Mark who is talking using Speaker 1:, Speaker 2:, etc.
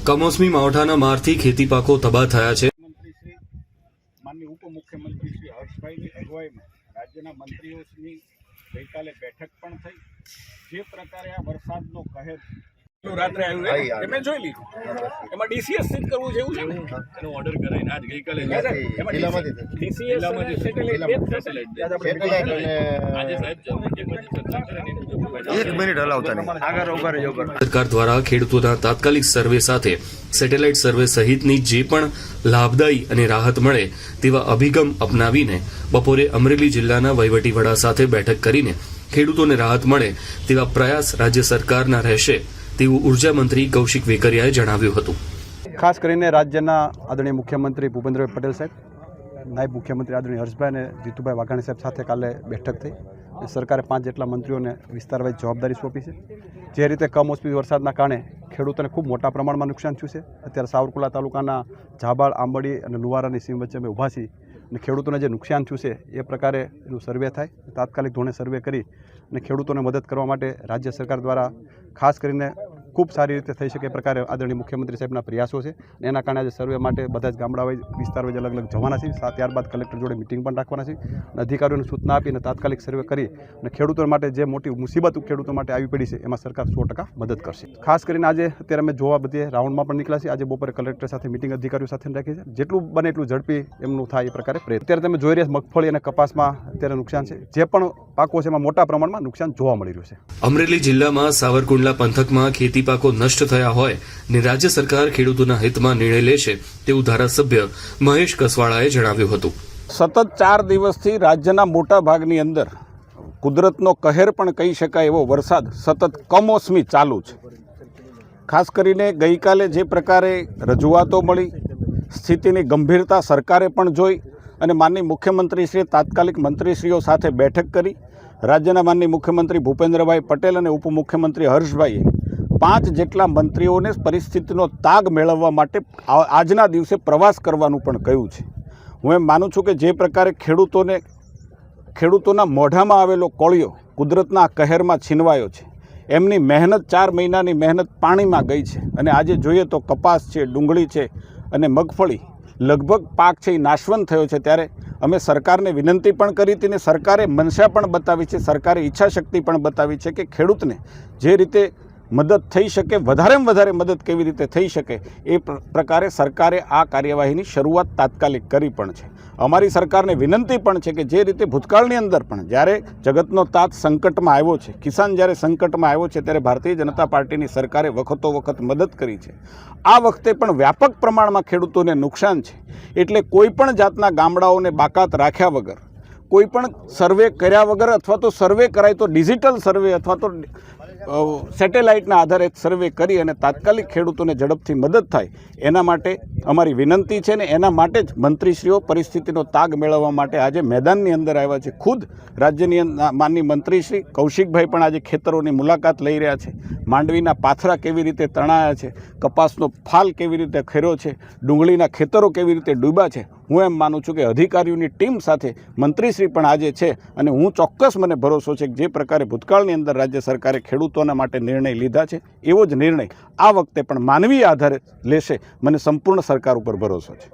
Speaker 1: કમોસમી માવઠાના મારથી ખેતી પાકો તબાહ થયા છે।
Speaker 2: મંત્રી શ્રી માનનીય ઉપમુખ્યમંત્રી શ્રી હર્ષભાઈની અગવાઈમાં રાજ્યના મંત્રીઓની ગઈકાલે બેઠક પણ થઈ। જે પ્રકારે આ વરસાદનો કહેર રાત્રે આવ્યું એમ જોઈ લીધું, એમાં ડીસીએસ સ્થિત કરવું છે એવું છે ને, એનો ઓર્ડર કરાઈને આજ ગઈકાલે
Speaker 1: સરકાર દ્વારા ખેડૂતોના તાત્કાલિક સર્વે સાથે સેટેલાઇટ સર્વે સહિતની જે પણ લાભદાયી અને રાહત મળે તેવા અભિગમ અપનાવીને બપોરે અમરેલી જિલ્લાના વહીવટી વડા સાથે બેઠક કરીને ખેડૂતોને રાહત મળે તેવા પ્રયાસ રાજ્ય સરકારના રહેશે તેવું ઉર્જા મંત્રી કૌશિક વેકરિયાએ જણાવ્યું હતું।
Speaker 3: ખાસ કરીને રાજ્યના આદરણીય મુખ્યમંત્રી ભૂપેન્દ્રભાઈ પટેલ સાહેબ, નાયબ મુખ્યમંત્રી આદરણીય હર્ષભાઈ અને જીતુભાઈ વાઘાણી સાહેબ સાથે કાલે બેઠક થઈ। સરકારે 5 જેટલા મંત્રીઓને વિસ્તારવાઇઝ જવાબદારી સોંપી છે। જે રીતે કમોસમી વરસાદના કારણે ખેડૂતોને ખૂબ મોટા પ્રમાણમાં નુકસાન થયું છે। અત્યારે સાવરકુંડલા તાલુકાના ઝાબાળ, આંબડી અને લુવારાની સીમ વચ્ચે અમે ઊભા છીએ અને ખેડૂતોને જે નુકસાન થયું છે એ પ્રકારે એનું સર્વે થાય, તાત્કાલિક ધોરણે સર્વે કરી અને ખેડૂતોને મદદ કરવા માટે રાજ્ય સરકાર દ્વારા ખાસ કરીને ખૂબ સારી રીતે થઈ શકે એ પ્રકારે આદરણીય મુખ્યમંત્રી સાહેબના પ્રયાસો છે। એના કારણે આજે સર્વે માટે બધા જ ગામડા વિસ્તાર અલગ અલગ જવાના છે। ત્યારબાદ કલેક્ટર જોડે મિટિંગ પણ રાખવાના છે અને અધિકારીઓને સૂચના આપીને તાત્કાલિક સર્વે કરી અને ખેડૂતો માટે જે મોટી મુસીબત ખેડૂતો માટે આવી પડી છે એમાં સરકાર 100% મદદ કરશે। ખાસ કરીને આજે અત્યારે અમે જોવા બધે રાઉન્ડમાં પણ નીકળ્યા છીએ। આજે બપોરે કલેક્ટર સાથે મિટિંગ અધિકારીઓ સાથે રાખી છે, જેટલું બને એટલું ઝડપી એમનું થાય એ પ્રકારે પ્રયત્ન। અત્યારે તમે જોઈ રહ્યા મગફળી અને કપાસમાં અત્યારે નુકસાન છે, જે પણ પાકો છે એમાં મોટા પ્રમાણમાં નુકસાન જોવા મળી રહ્યું છે।
Speaker 1: અમરેલી જિલ્લામાં સાવરકુંડલા પંથકમાં ખેતી પાકો નષ્ટ થયા હોય ને રાજ્ય સરકાર ખેડૂતોના હિતમાં નિર્ણય લેશે તેવું ધારાસભ્ય મહેશ કસવાળાએ જણાવ્યું હતું।
Speaker 2: સતત 4 દિવસથી રાજ્યના મોટા ભાગની અંદર કુદરતનો કહેર પણ કહી શકાય એવો વરસાદ સતત કમોસમી ચાલુ છે। ખાસ કરીને ગઈકાલે જે પ્રકારે રજૂઆતો મળી, સ્થિતિની ગંભીરતા સરકારે પણ જોઈ અને માનનીય મુખ્યમંત્રીશ્રીએ તાત્કાલિક મંત્રીશ્રીઓ સાથે બેઠક કરી। રાજ્યના માનનીય મુખ્યમંત્રી ભૂપેન્દ્રભાઈ પટેલ અને ઉપમુખ્યમંત્રી હર્ષભાઈએ 5 જેટલા મંત્રીઓને પરિસ્થિતિનો તાગ મેળવવા માટે આજના દિવસે પ્રવાસ કરવાનું પણ કહ્યું છે। હું એમ માનું છું કે જે પ્રકારે ખેડૂતોના મોઢામાં આવેલો કોળિયો કુદરતના કહેરમાં છીનવાયો છે, એમની મહેનત 4 મહિનાની મહેનત પાણીમાં ગઈ છે અને આજે જોઈએ તો કપાસ છે, ડુંગળી છે અને મગફળી લગભગ પાક છે એ નાશવંત થયો છે। ત્યારે અમે સરકારને વિનંતી પણ કરી હતી અને સરકારે મનસા પણ બતાવી છે, સરકારે ઈચ્છાશક્તિ પણ બતાવી છે કે ખેડૂતને જે રીતે મદદ થઈ શકે, વધારેમાં વધારે મદદ કેવી રીતે થઈ શકે એ પ્રકારે સરકારે આ કાર્યવાહીની શરૂઆત તાત્કાલિક કરી પણ છે। અમારી સરકારને વિનંતી પણ છે કે જે રીતે ભૂતકાળની અંદર પણ જ્યારે જગતનો તાત સંકટમાં આવ્યો છે, કિસાન જ્યારે સંકટમાં આવ્યો છે ત્યારે ભારતીય જનતા પાર્ટીની સરકારે વખતો વખત મદદ કરી છે। આ વખતે પણ વ્યાપક પ્રમાણમાં ખેડૂતોને નુકસાન છે, એટલે કોઈ પણ જાતના ગામડાઓને બાકાત રાખ્યા વગર, કોઈ પણ સર્વે કર્યા વગર અથવા તો સર્વે કરાય તો ડિજિટલ સર્વે અથવા તો સેટેલાઇટના આધારે સર્વે કરી અને તાત્કાલિક ખેડૂતોને ઝડપથી મદદ થાય એના માટે અમારી વિનંતી છે ને એના માટે જ મંત્રીશ્રીઓ પરિસ્થિતિનો તાગ મેળવવા માટે આજે મેદાનની અંદર આવ્યા છે। ખુદ રાજ્યની માનનીય મંત્રીશ્રી કૌશિકભાઈ પણ આજે ખેતરોની મુલાકાત લઈ રહ્યા છે। માંડવીના પાથરા કેવી રીતે તણાયા છે, કપાસનો ફાલ કેવી રીતે ખેર્યો છે, ડુંગળીના ખેતરો કેવી રીતે ડૂબ્યા છે। હું એમ માનું છું કે અધિકારીઓની ટીમ સાથે મંત્રીશ્રી પણ આજે છે અને હું ચોક્કસ મને ભરોસો છે કે જે પ્રકારે ભૂતકાળની અંદર રાજ્ય સરકારે ખેડૂતોના માટે નિર્ણય લીધા છે એવો જ નિર્ણય આ વખતે પણ માનવીય આધારે લેશે, મને સંપૂર્ણ સરકાર ઉપર ભરોસો છે।